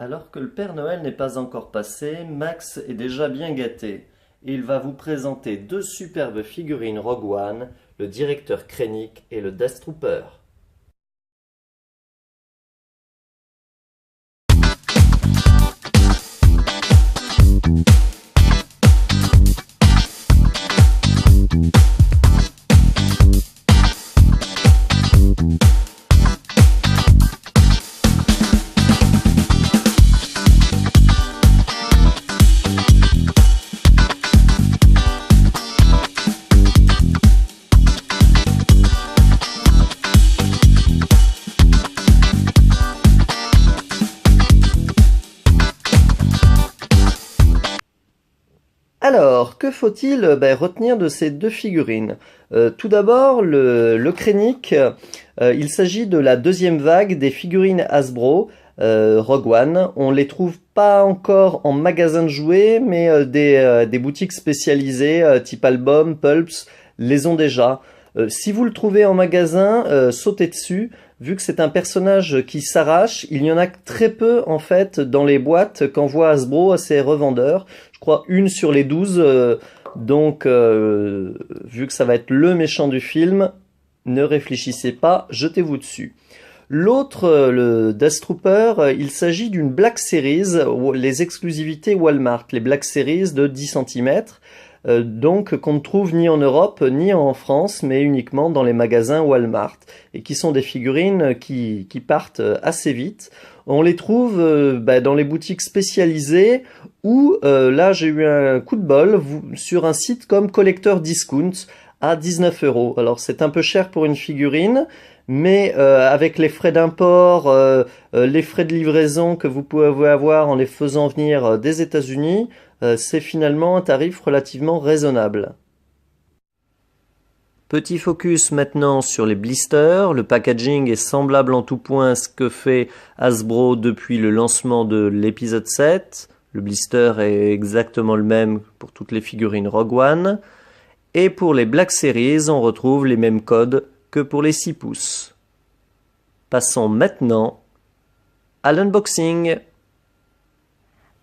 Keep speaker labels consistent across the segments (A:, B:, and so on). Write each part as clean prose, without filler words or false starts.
A: Alors que le Père Noël n'est pas encore passé, Max est déjà bien gâté. Et il va vous présenter deux superbes figurines Rogue One, le directeur Krennic et le Death Trooper. Alors, que faut-il retenir de ces deux figurines? Tout d'abord, le Krennic, il s'agit de la deuxième vague des figurines Hasbro Rogue One. On les trouve pas encore en magasin de jouets, mais des boutiques spécialisées type Album, Pulps les ont déjà. Si vous le trouvez en magasin, sautez dessus. Vu que c'est un personnage qui s'arrache, il y en a très peu en fait dans les boîtes qu'envoie Hasbro à ses revendeurs. Je crois une sur les 12. Donc, vu que ça va être le méchant du film, ne réfléchissez pas, jetez-vous dessus. L'autre, le Death Trooper, il s'agit d'une Black Series, les exclusivités Walmart, les Black Series de 10 cm. Donc qu'on ne trouve ni en Europe ni en France, mais uniquement dans les magasins Walmart, et qui sont des figurines qui partent assez vite. On les trouve dans les boutiques spécialisées, ou là j'ai eu un coup de bol sur un site comme Collector Discount à 19 €. Alors c'est un peu cher pour une figurine, mais avec les frais d'import, les frais de livraison que vous pouvez avoir en les faisant venir des États-Unis, c'est finalement un tarif relativement raisonnable. Petit focus maintenant sur les blisters. Le packaging est semblable en tout point à ce que fait Hasbro depuis le lancement de l'épisode 7. Le blister est exactement le même pour toutes les figurines Rogue One. Et pour les Black Series, on retrouve les mêmes codes que pour les 6 pouces. Passons maintenant à l'unboxing.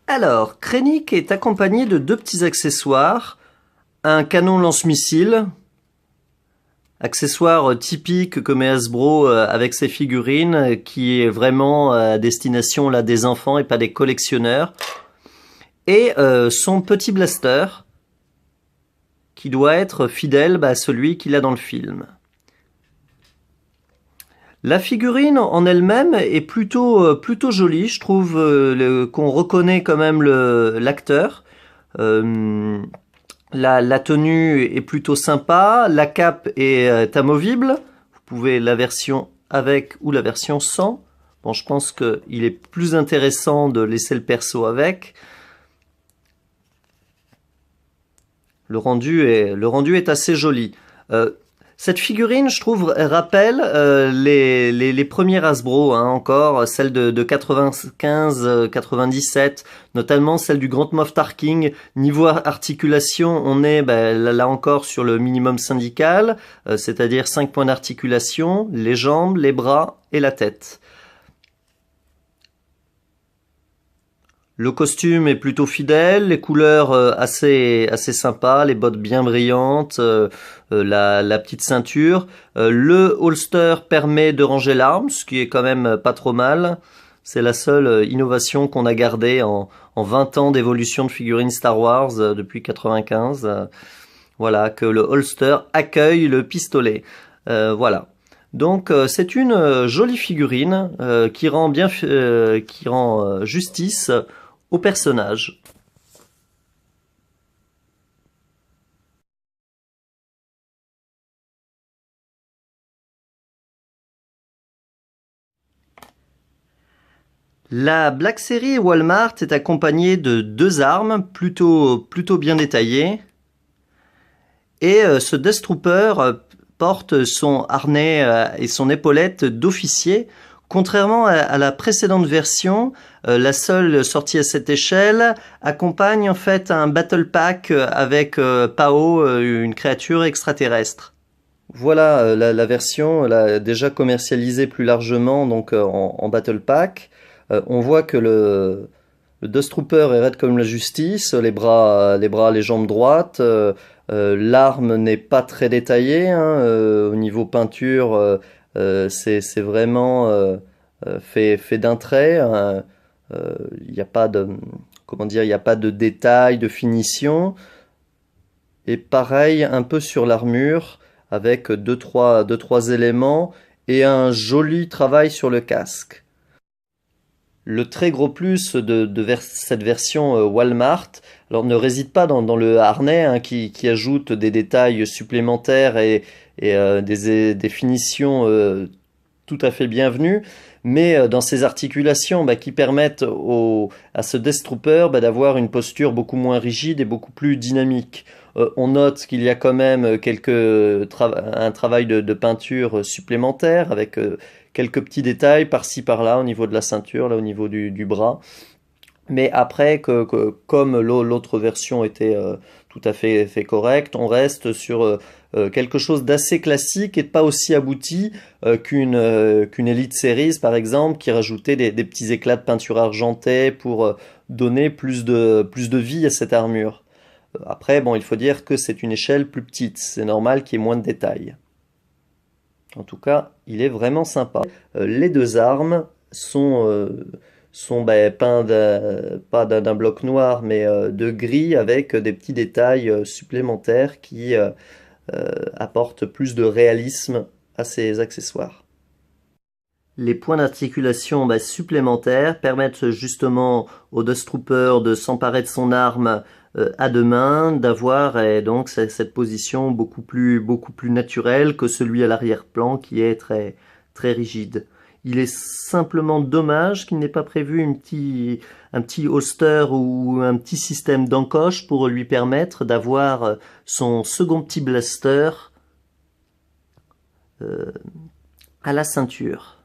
A: Alors, Krennic est accompagné de deux petits accessoires, un canon lance-missile, accessoire typique que met Hasbro avec ses figurines, qui est vraiment à destination là des enfants et pas des collectionneurs, et son petit blaster, qui doit être fidèle à celui qu'il a dans le film. La figurine en elle-même est plutôt jolie, je trouve qu'on reconnaît quand même l'acteur. La tenue est plutôt sympa, la cape est amovible. Vous pouvez la version avec ou la version sans. Bon, je pense qu'il est plus intéressant de laisser le perso avec. Le rendu est assez joli. Cette figurine, je trouve, rappelle les premières Hasbro, encore, celles de 95-97, notamment celle du Grand Moff Tarkin. Niveau articulation, on est là encore sur le minimum syndical, c'est-à-dire 5 points d'articulation, les jambes, les bras et la tête. Le costume est plutôt fidèle, les couleurs assez sympas, les bottes bien brillantes, la petite ceinture. Le holster permet de ranger l'arme, ce qui est quand même pas trop mal. C'est la seule innovation qu'on a gardée en 20 ans d'évolution de figurines Star Wars depuis 95. Voilà, que le holster accueille le pistolet. Voilà. Donc c'est une jolie figurine qui rend justice au personnage. La Black Series Walmart est accompagnée de deux armes plutôt bien détaillées. Et ce Death Trooper porte son harnais et son épaulette d'officier. Contrairement à la précédente version, la seule sortie à cette échelle accompagne en fait un battle pack avec Pao, une créature extraterrestre. Voilà la version déjà commercialisée plus largement donc en battle pack. On voit que le Dust Trooper est raide comme la justice, les jambes droites. L'arme n'est pas très détaillée, hein, au niveau peinture, c'est vraiment fait d'un trait. Hein. Il n'y a pas de, comment dire, il n'y a pas de détails, de finition. Et pareil, un peu sur l'armure, avec deux, trois éléments et un joli travail sur le casque. Le très gros plus de cette version Walmart, alors ne réside pas dans le harnais, hein, qui ajoute des détails supplémentaires et des finitions tout à fait bienvenues, mais dans ses articulations, bah, qui permettent à ce Death Trooper, bah, d'avoir une posture beaucoup moins rigide et beaucoup plus dynamique. On note qu'il y a quand même un travail de peinture supplémentaire avec quelques petits détails par-ci par-là au niveau de la ceinture, là au niveau du bras. Mais après, comme l'autre version était tout à fait correcte, on reste sur quelque chose d'assez classique et de pas aussi abouti qu'une Elite Series par exemple, qui rajoutait des petits éclats de peinture argentée pour donner plus de vie à cette armure. Après, bon, il faut dire que c'est une échelle plus petite, c'est normal qu'il y ait moins de détails. En tout cas, il est vraiment sympa. Les deux armes sont peints pas d'un bloc noir, mais de gris avec des petits détails supplémentaires qui apportent plus de réalisme à ces accessoires. Les points d'articulation supplémentaires permettent justement au Dust Trooper de s'emparer de son arme à deux mains, d'avoir donc cette position beaucoup plus naturelle que celui à l'arrière-plan qui est très rigide. Il est simplement dommage qu'il n'ait pas prévu un petit holster ou un petit système d'encoche pour lui permettre d'avoir son second petit blaster à la ceinture.